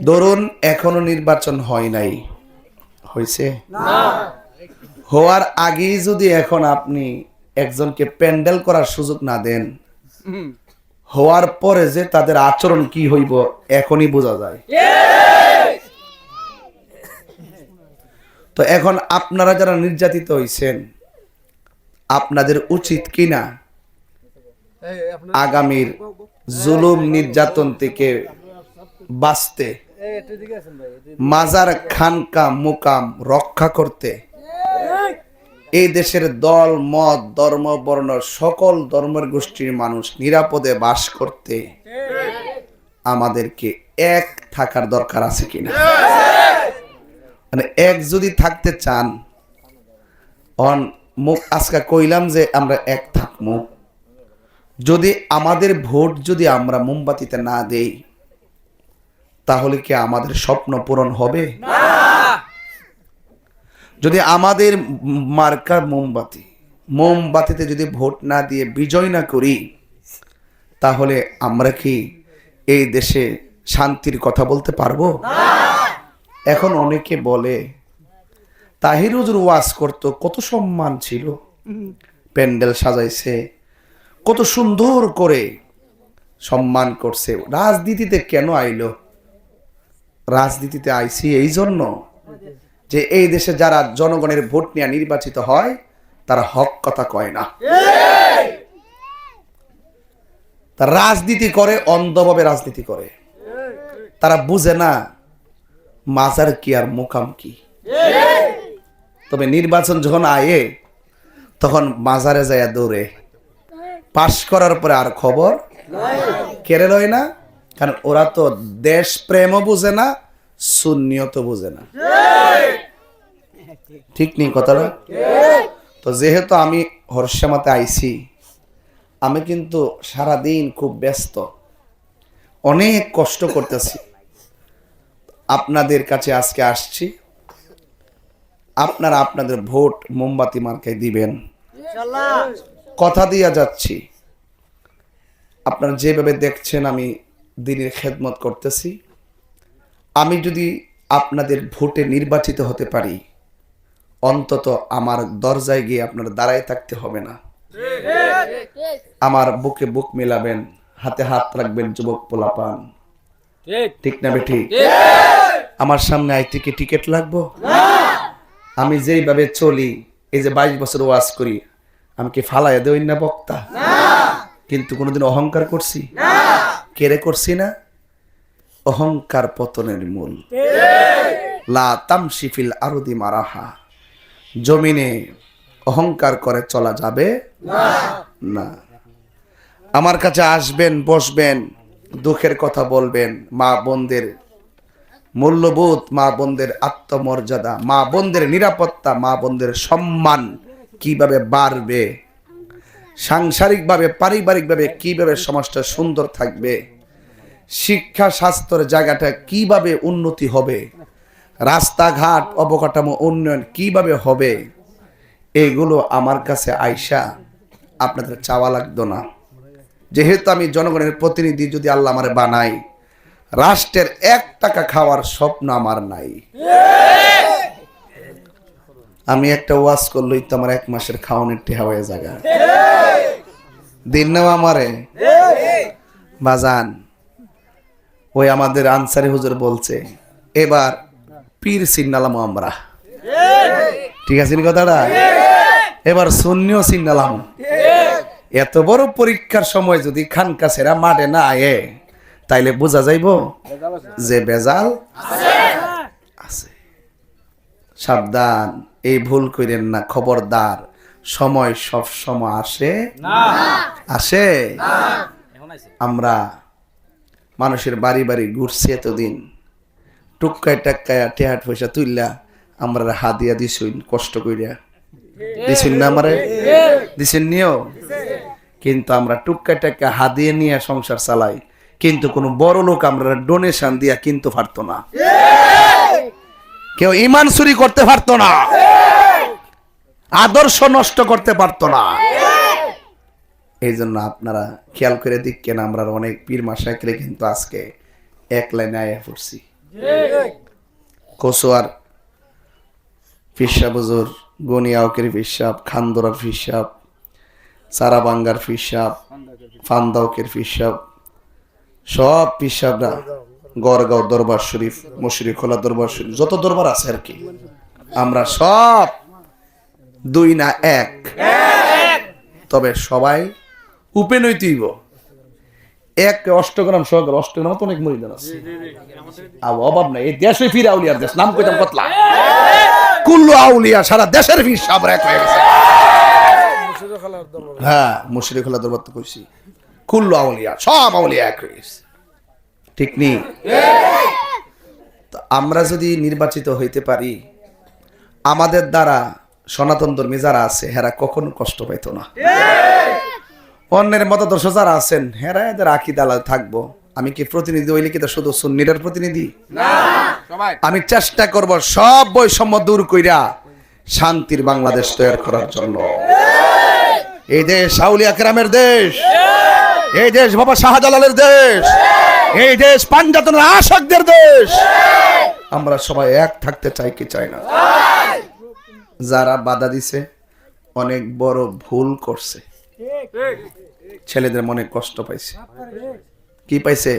ধরুন এখনো নির্বাচন হয় নাই, হয়েছে? হওয়ার আগেই যদি এখন আপনি একজনকে প্যান্ডেল করার সুযোগ না দেন, হওয়ার পরে যে তাদের আচরণ কি হইব এখনই বোঝা যায়। তো এখন আপনারা যারা নির্যাতিত হইছেন, আপনাদের উচিত কিনা আগামীর জুলুম নির্যাতন থেকে বাঁচতে, মাজার খানকা মুকাম রক্ষা করতে, এই দেশের দল মত ধর্ম বর্ণ সকল ধর্মের গোষ্ঠীর মানুষ নিরাপদে বাস করতে আমাদেরকে এক থাকার দরকার আছে কিনা? মানে এক যদি থাকতে চান, মুখ আজকে কইলাম যে আমরা এক থাকবো, যদি আমাদের ভোট যদি আমরা মোমবাতিতে না দেই তাহলে কি আমাদের স্বপ্ন পূরণ হবে? যদি আমাদের মার্কার মোমবাতিতে যদি ভোট না দিয়ে বিজয় না করি তাহলে আমরা কি এই দেশে শান্তির কথা বলতে পারবো? এখন অনেকে বলে তাহির হুজুর ওয়াজ করতো, কত সম্মান ছিল, প্যান্ডেল সাজাইছে, কত সুন্দর করে সম্মান করছে, রাজনীতিতে কেন আইলো? রাজনীতিতে আইছি এই জন্য যে এই দেশে যারা জনগণের ভোট নিয়ে নির্বাচিত হয় তারা হক কথা কয় না, তারা রাজনীতি করে, অন্ধভাবে রাজনীতি করে, তারা বুঝে না মাজার কি আর মুকাম কি। তবে নির্বাচন যখন আয়ে তখন মাজারে যায় দৌড়ে, পাশ করার পরে আর খবর কেড়ে লয় না, কারণ ওরা তো দেশ প্রেমও বুঝে না, সুন্নিয়ত বুঝে না। ঠিক নেই কথাটা? তো যেহেতু আমি হরসামাতে আইছি, আমি কিন্তু সারাদিন খুব ব্যস্ত, অনেক কষ্ট করতেছি, আপনাদের কাছে আজকে আসছি, আপনারা আপনাদের ভোট মোমবাতি মার্কায় দিবেন, কথা দিয়া যাচ্ছি। আপনারা যেভাবে দেখছেন আমি দিনের খেদমত করতেছি, আমি যদি আপনাদের ভোটে নির্বাচিত হতে পারি, অন্তত আমার দরজায় গিয়ে আপনারা দাঁড়ায় থাকতে হবে না, আমার বুকে বুক মেলাবেন, হাতে হাত রাখবেন, যুবক পোলাপান, ঠিক না বেঠিক? আমার সামনে আইতে কি টিকিট লাগবো? আমি যেইভাবে চলি, এই যে 22 বছর ওয়াজ করি, আমি কি ফালাইয়া দেই না বক্তা? কিন্তু কোনোদিন অহংকার করছি? কেড়ে করছি না? অহংকার পতনের মূল। লা তামশি ফিল আরদি মারাহা, জমিনে অহংকার করে চলা যাবে না। আমার কাছে আসবেন, বসবেন, দুঃখের কথা বলবেন, মা বোনদের মূল্যবোধ, মা বোনদের আত্মমর্যাদা, মা বোনদের নিরাপত্তা, মা বোনদের সম্মান কিভাবে বাড়বে, সাংসারিকভাবে পারিবারিকভাবে কিভাবে সমাজটা সুন্দর থাকবে, শিক্ষা স্বাস্থ্যের জায়গাটা কিভাবে উন্নতি হবে, রাস্তাঘাট অবকাঠামো উন্নয়ন কিভাবে হবে, এগুলো আমার কাছে আইসা আপনাদের চাওয়া লাগতো না। যেহেতু আমি জনগণের প্রতিনিধি, যদি আল্লাহ আমারে বানাই, রাষ্ট্রের 1 টাকা খাওয়ার স্বপ্ন আমার নাই। আমি একটা ওয়াজ করলই তো আমার 1 মাসের খাওয়ানোর টেহা হয়ে জায়গা দিন না আমারে বাজান। ওই আমাদের আনসারি হুজুর বলছে এবার পীর সিন্নালাম আমরা, ঠিক আছে কথাটা? এবার সুন্নিও সিন্নালাম। এত বড় পরীক্ষার সময় যদি খানকা ছেড়া মাঠে না আয়ে তাইলে বোঝা যাইব যে বেজাল আছে। সাবধান, এই ভুল করেন না, খবরদার। সময় সব সময় আসে আসে। আমরা মানুষের বাড়ি বাড়ি ঘুরছি এতদিন, টুকায় টাক্কায় টেহাট পয়সা তুললা আমরা হাদিয়া দিছুন, কষ্ট কইরা দিছুন না, আমারে দিছেন নিও। কিন্তু আমরা টুকায় টাক্কা হাদিয়া নিয়ে সংসার চালাই, কিন্তু কোন বড় লোক আমরা ডোনেশন দিয়া কিন্তু পারতো না, কেউ ইমান চুরি করতে পারতো না, আদর্শ নষ্ট করতে পারতো না। এই জন্য আপনারা খেয়াল করে দেখেন, আমরা অনেক পীর মাশায়েখরে কিন্তু আজকে এক লাইনে আয়া পড়ছি। কচুয়ার ফিরসাব হুজুর, গনিয়াউকের ফিরসাব, খান্দরার ফিরসাব, সারাবাঙ্গার ফিরসাব, ফান্দাউকের ফিরসাব, সব ফিরসাবরা গড়গাঁও দরবার শরীফ, মুশরিখোলা দরবার শরীফ, যত দরবার আছে আর কি, আমরা সব দুই না এক, তবে সবাই উপেনৈতিব এক। অষ্টগ্রাম সহগ্রাম, অষ্টগ্রাম তো অনেক মরিদান আছে, অভাব নাই। এই দেশে ফিরে আউলিয়ার দেশ, নাম কইতাম কতলা, কুল্লু আউলিয়া, সারা দেশের ফির সব এক হয়ে গেছে। হ্যাঁ, মুশরিখোলা দরবার তো কইছি, কুল্লু আউলিয়া, সব আউলিয়া এক হয়ে গেছে, ঠিক নেই? আমরা যদি নির্বাচিত হইতে পারি, আমাদের দ্বারা সনাতন ধর্মী যারা আছে হেরা কখনো কষ্ট পাইত না। অন্যের মতাদর্শ যারা আছেন হেরা এদের আকিদা থাকবো। আমি কি প্রতিনিধি হইলে কি তা শুধু সুন্নিদের প্রতিনিধি না? আমি চেষ্টা করব সব বৈষম্য দূর কইরা শান্তির বাংলাদেশ তৈরি করার জন্য। এই দেশ আউলিয়া কেরামের দেশ, এই দেশ বাবা শাহজালালের দেশ, এই দেশ পাঞ্জাতনের আশাকদের দেশ। আমরা সবাই এক থাকতে চাই কি চাই না? যারা বাধা দিছে অনেক বড় ভুল করছে, ছেলেদের মনে কষ্ট পাইছে। কি পাইছে?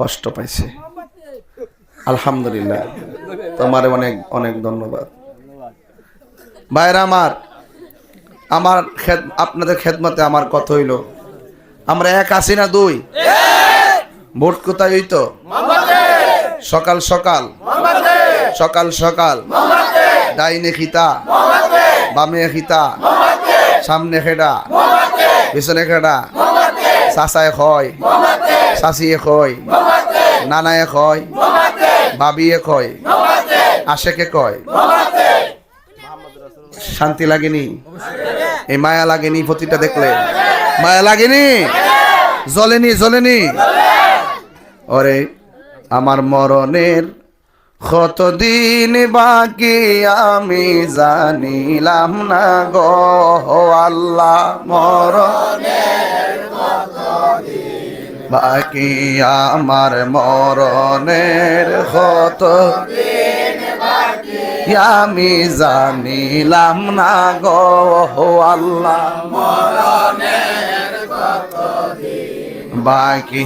কষ্ট পাইছে। আলহামদুলিল্লাহ, তোমার অনেক অনেক ধন্যবাদ। ভাইরা আমার আপনাদের খেদমতে আমার কথা হইল, আমরা এক আছি না দুই? ভোট কোথায় হইতো? সকাল সকাল, সকাল সকাল, ডাইনে খিতা, বামে খিতা, সামনে খেডা, পিছনে খেডা, চাচায় কয়, চাচিয়ে কয়, নানায়ে কয়, বাবিয়ে কয়, আশেকে কয়। শান্তি লাগেনি? এই মায়া লাগেনি? প্রতিটা দেখলে মায়া লাগেনি? জ্বলেনি? জ্বলেনি? ওরে আমার মরণের কতদিন বাকি আমি জানিলাম না গো আল্লাহ, মরণের কতদিন বাকি আমার, মরণের কতদিন বাকি আমি জানিলাম না গো আল্লাহ, মরণের কতদিন বাকি।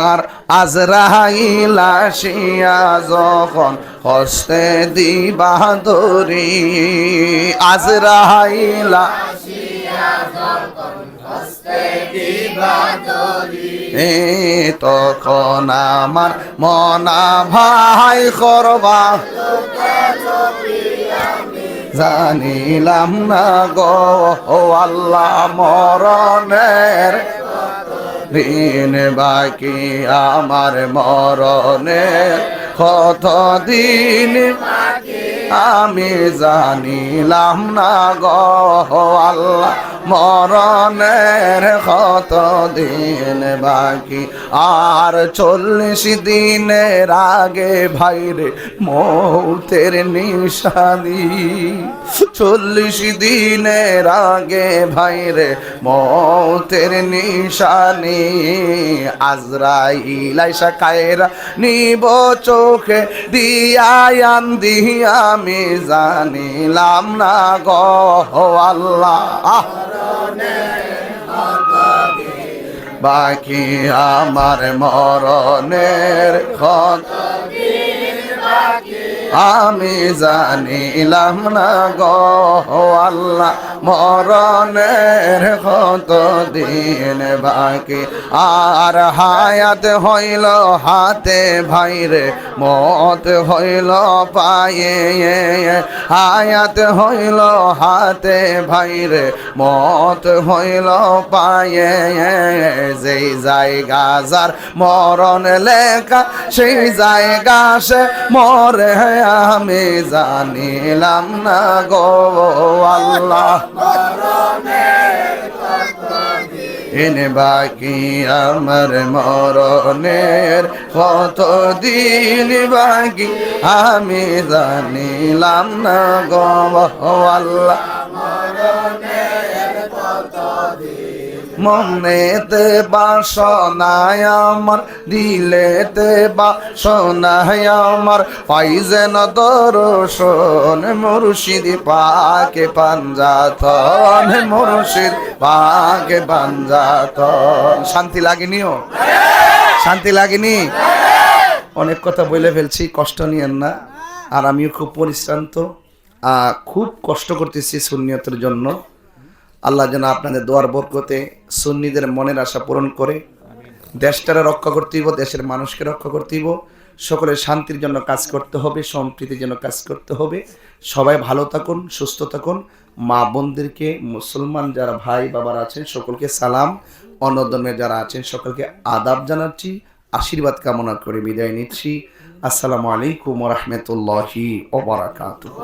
আর আজরাইল আসিয়া যখন হস্তে দিবা ধরি, আজরাইল আসিয়া যখন হস্তে দিবা ধরি, তখন আমার মনা ভাই করবা জানিলাম না গো আল্লাহ, মরণের দিন বাকি আমার, মরণের কতদিন আমি জানিলাম না গো আল্লাহ, মরণের কতদিন বাকি। আর 40 দিনের আগে ভাইরে মৌতের নিশানি, 40 দিনের আগে ভাইরে মৌতের নিশানি, আজরাইল আইসা কায়রা নিব চোখে দিয়ায়ান দিয়া আমি জানিলাম না গো আল্লাহ, বাকি আমার মরণের কতদিন বাকি আমি জানিলাম না গো আল্লাহ, মরণের কতদিন বাকি। আর হায়াত হইল হাতে ভাইরে, মত হইল পায়ে, হায়াত হইল হাতে ভাইরে, মত হইল পায়ে, যেই জায়গা যার মরণ লেখা সেই জায়গা সে মরে আমি জানিলাম না গো আল্লাহ, এনে বাকি আমার মরণের কতদিন বাকি আমি জানিলাম না গো আল্লাহ, মনেতে বাসনায় আমার, দিলেতে বাসনায় আমার, পাই যেন দর্শন মুর্শিদ পাকে পাঞ্জাতন, মুর্শিদ পাকে পাঞ্জাতন। শান্তি লাগেনিও? শান্তি লাগেনি? অনেক কথা বলে ফেলছি, কষ্ট নিয়েন না। আর আমিও খুব পরিশ্রান্ত, খুব কষ্ট করতেছি সুন্নিয়তের জন্য। আল্লাহ যেন আপনাদের দোয়ার বরকতে সুন্নিদের মনের আশা পূরণ করে। দেশটারে রক্ষা করতে হইব, দেশের মানুষকে রক্ষা করতে হইব, সকলের শান্তির জন্য কাজ করতে হবে, সম্প্রীতির জন্য কাজ করতে হবে। সবাই ভালো থাকুন, সুস্থ থাকুন। মা বোনদেরকে, মুসলমান যারা ভাই বাবার আছেন সকলকে সালাম, অন্য ধর্মের যারা আছেন সকলকে আদাব জানাচ্ছি, আশীর্বাদ কামনা করে বিদায় নিচ্ছি। আসসালামু আলাইকুম ওয়া রাহমাতুল্লাহি ওয়া বারাকাতুহু।